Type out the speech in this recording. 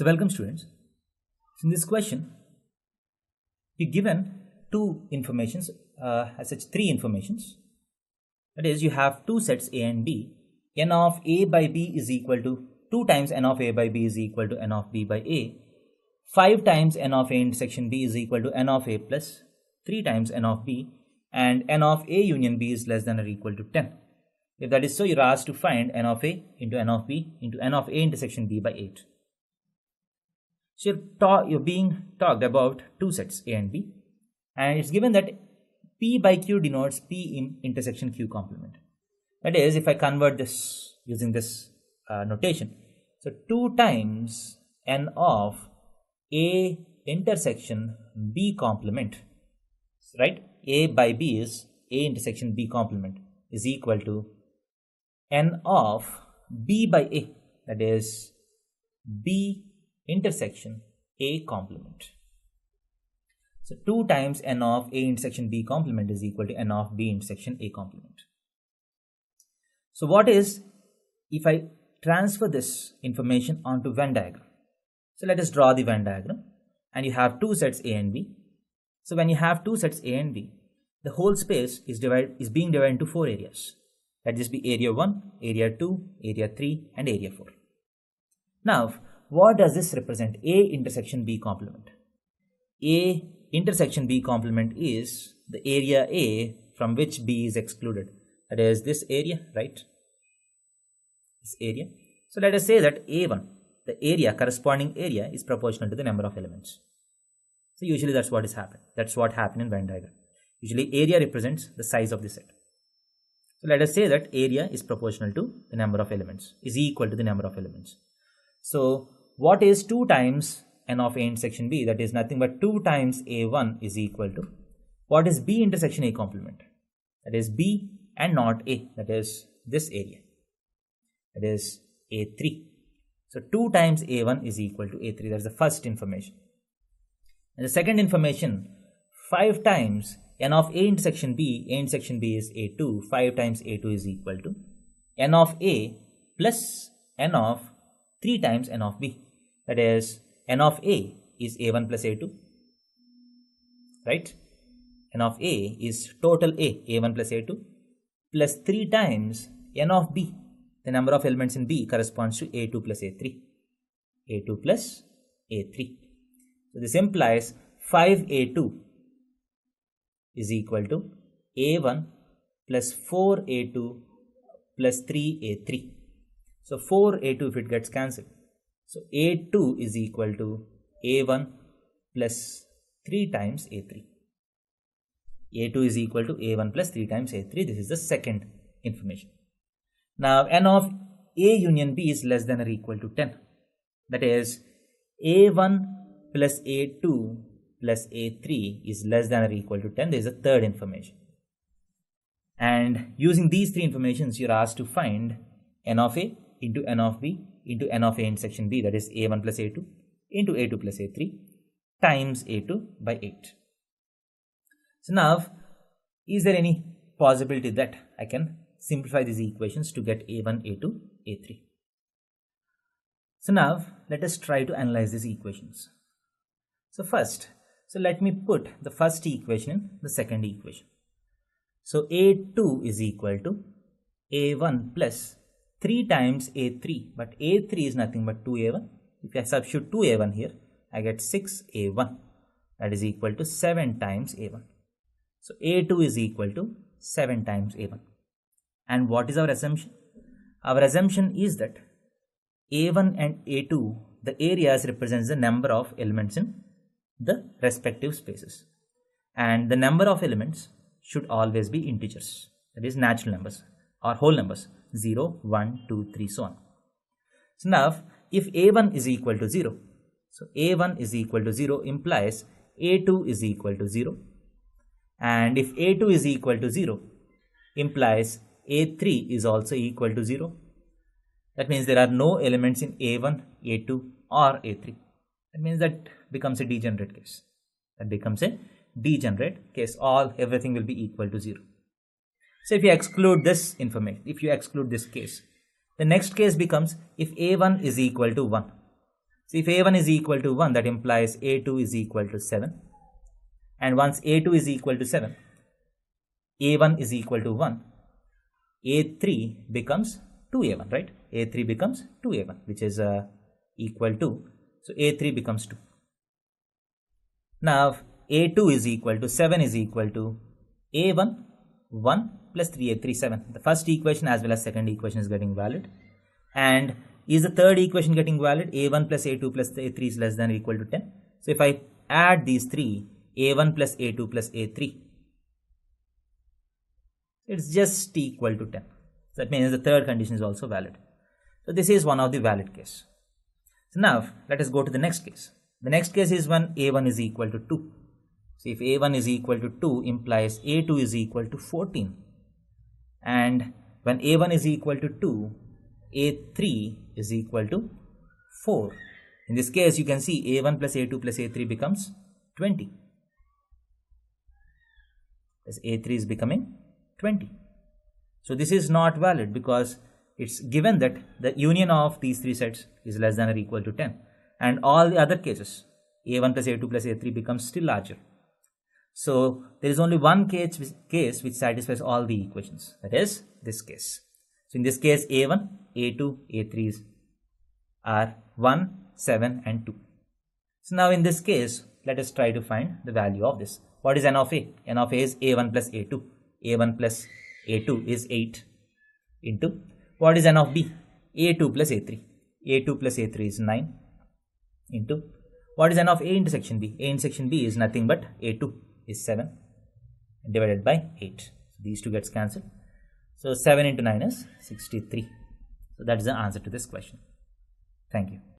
So welcome students. So in this question, you're given two informations, as such three informations. That is, you have two sets A and B. N of A by B is equal to 2 times N of A by B is equal to N of B by A. 5 times N of A intersection B is equal to N of A plus 3 times N of B, and N of A union B is less than or equal to 10. If that is so, you're asked to find N of A into N of B into N of A intersection B by 8. So you're being talked about two sets A and B, and it's given that P by Q denotes P in intersection Q complement. That is, if I convert this using this notation, so 2 times N of A intersection B complement, right? A by B is A intersection B complement is equal to N of B by A, that is B intersection A complement. So 2 times N of A intersection B complement is equal to N of B intersection A complement. So what is if I transfer this information onto Venn diagram? So let us draw the Venn diagram, and you have two sets A and B. So when you have two sets A and B, the whole space is being divided into 4 areas. That is be area 1, area 2, area 3 and area 4. Now what does this represent? A intersection B complement. A intersection B complement is the area A from which B is excluded. That is this area, right? This area. So let us say that A1, the area, corresponding area, is proportional to the number of elements. So usually that's what is happened. That's what happened in Venn diagram. Usually area represents the size of the set. So let us say that area is proportional to the number of elements, is equal to the number of elements. So what is 2 times N of A intersection B? That is nothing but 2 times A1 is equal to, what is B intersection A complement? That is B and not A, that is this area, that is A3. So 2 times A1 is equal to A3. That's the first information. And the second information, 5 times N of A intersection B is A2. 5 times A2 is equal to N of A plus N of 3 times N of B. That is, N of A is A1 plus A2, right? N of A is total A1 plus A2, plus 3 times N of B. The number of elements in B corresponds to A2 plus A3. A2 plus A3. So this implies 5A2 is equal to A1 plus 4A2 plus 3A3. So 4A2 if it gets cancelled. So A2 is equal to A1 plus 3 times A3. A2 is equal to A1 plus 3 times A3. This is the second information. Now N of A union B is less than or equal to 10. That is, A1 plus A2 plus A3 is less than or equal to 10. There is a third information. And using these three informations, you are asked to find N of A into N of B into N of A intersection B, that is A1 plus A2 into A2 plus A3 times A2 by 8. So now, is there any possibility that I can simplify these equations to get A1, A2, A3? So now, let us try to analyze these equations. So first, let me put the first equation in the second equation. So A2 is equal to A1 plus 3 times A3, but A3 is nothing but 2A1. If I substitute 2A1 here, I get 6A1. That is equal to 7 times A1. So A2 is equal to 7 times A1. And what is our assumption? Our assumption is that A1 and A2, the areas represents the number of elements in the respective spaces. And the number of elements should always be integers, that is natural numbers or whole numbers, 0, 1, 2, 3, so on. So now, if A1 is equal to 0, so A1 is equal to 0 implies A2 is equal to 0. And if A2 is equal to 0, implies A3 is also equal to 0. That means there are no elements in A1, A2 or A3. That means that becomes a degenerate case. Everything will be equal to 0. So if you exclude this information, if you exclude this case, the next case becomes if A1 is equal to 1. So if A1 is equal to 1, that implies A2 is equal to 7. And once A2 is equal to 7, A1 is equal to 1, A3 becomes 2A1, right? A3 becomes 2A1, which is equal to, so A3 becomes 2. Now A2 is equal to 7 is equal to A1, 1 plus 3A3, 7. The first equation as well as second equation is getting valid. And is the third equation getting valid? A1 plus A2 plus A3 is less than or equal to 10. So if I add these three, A1 plus A2 plus A3, it's just equal to 10. So that means the third condition is also valid. So this is one of the valid case. So now let us go to the next case. The next case is when A1 is equal to 2. So if A1 is equal to 2 implies A2 is equal to 14. And when A1 is equal to 2, A3 is equal to 4. In this case, you can see A1 plus A2 plus A3 becomes 20. As A3 is becoming 20. So this is not valid because it's given that the union of these three sets is less than or equal to 10. And all the other cases, A1 plus A2 plus A3 becomes still larger. So there is only one case which satisfies all the equations. That is this case. So in this case, A1, A2, A3 are 1, 7 and 2. So now in this case, let us try to find the value of this. What is n of A? N of A is A1 plus A2. A1 plus A2 is 8 into, what is n of B? A2 plus A3. A2 plus A3 is 9 into, what is n of A intersection B? A intersection B is nothing but A2 is 7 divided by 8. So these two gets cancelled. So 7 into 9 is 63. So that is the answer to this question. Thank you.